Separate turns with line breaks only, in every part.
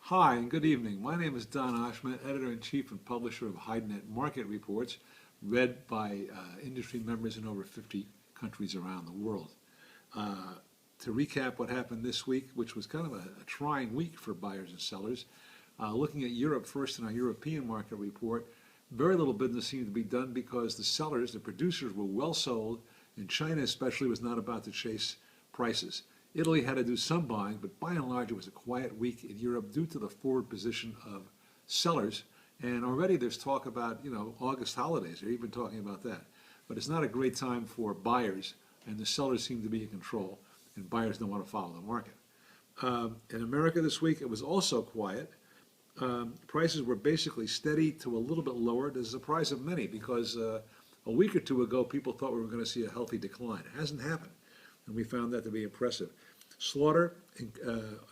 Hi and good evening. My name is Don Oshman, Editor-in-Chief and Publisher of HydeNet Market Reports, read by industry members in over 50 countries around the world. To recap what happened this week, which was kind of a trying week for buyers and sellers, looking at Europe first in our European market report, very little business seemed to be done because the sellers, the producers, were well sold, and China especially was not about to chase prices. Italy had to do some buying, but by and large it was a quiet week in Europe due to the forward position of sellers. And already there's talk about, August holidays. They're even talking about that. But it's not a great time for buyers, and the sellers seem to be in control, and buyers don't want to follow the market. In America this week, it was also quiet. Prices were basically steady to a little bit lower, to the surprise of many, because a week or two ago people thought we were going to see a healthy decline. It hasn't happened, and we found that to be impressive. Slaughter,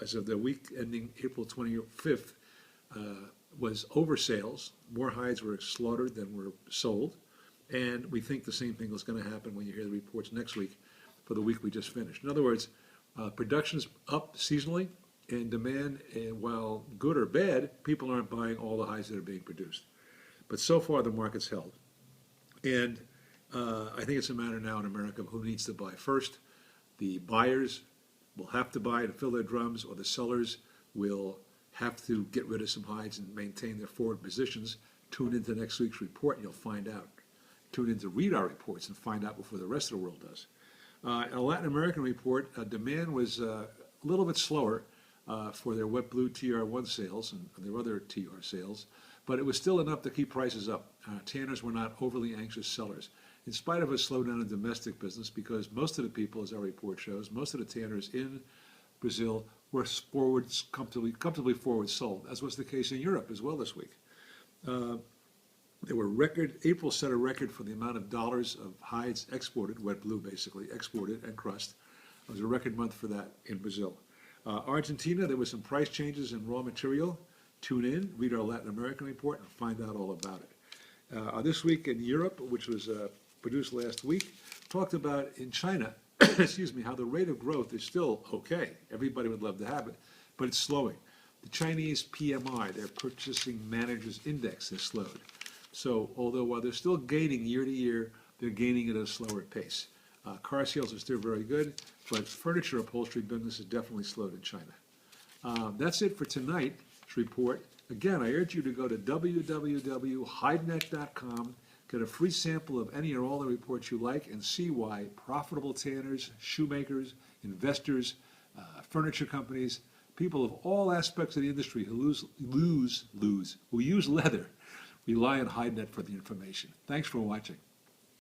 as of the week ending April 25th, was over sales. More hides were slaughtered than were sold, and we think the same thing is going to happen when you hear the reports next week for the week we just finished. In other words, production's up seasonally, and demand, while good or bad, people aren't buying all the hides that are being produced. But so far the market's held. And I think it's a matter now in America of who needs to buy first. The buyers will have to buy to fill their drums, or the sellers will have to get rid of some hides and maintain their forward positions. Tune into next week's report and you'll find out. Tune in to read our reports and find out before the rest of the world does. In a Latin American report, demand was a little bit slower for their wet blue TR1 sales and their other TR sales, but it was still enough to keep prices up. Tanners were not overly anxious sellers, in spite of a slowdown in domestic business, because most of the people, as our report shows, most of the tanners in Brazil were comfortably forward sold, as was the case in Europe as well this week. April set a record for the amount of dollars of hides exported, wet blue basically, exported and crushed. It was a record month for that in Brazil. Argentina, there were some price changes in raw material. Tune in, read our Latin American report, and find out all about it. This week in Europe, which was produced last week, talked about in China, excuse me, how the rate of growth is still okay. Everybody would love to have it, but it's slowing. The Chinese PMI, their Purchasing Managers Index, has slowed. So although while they're still gaining year to year, they're gaining at a slower pace. Car sales are still very good, but furniture upholstery business has definitely slowed in China. That's it for tonight's report. Again, I urge you to go to www.hydenet.com, get a free sample of any or all the reports you like, and see why profitable tanners, shoemakers, investors, furniture companies, people of all aspects of the industry who use leather, rely on HydeNet for the information. Thanks for watching.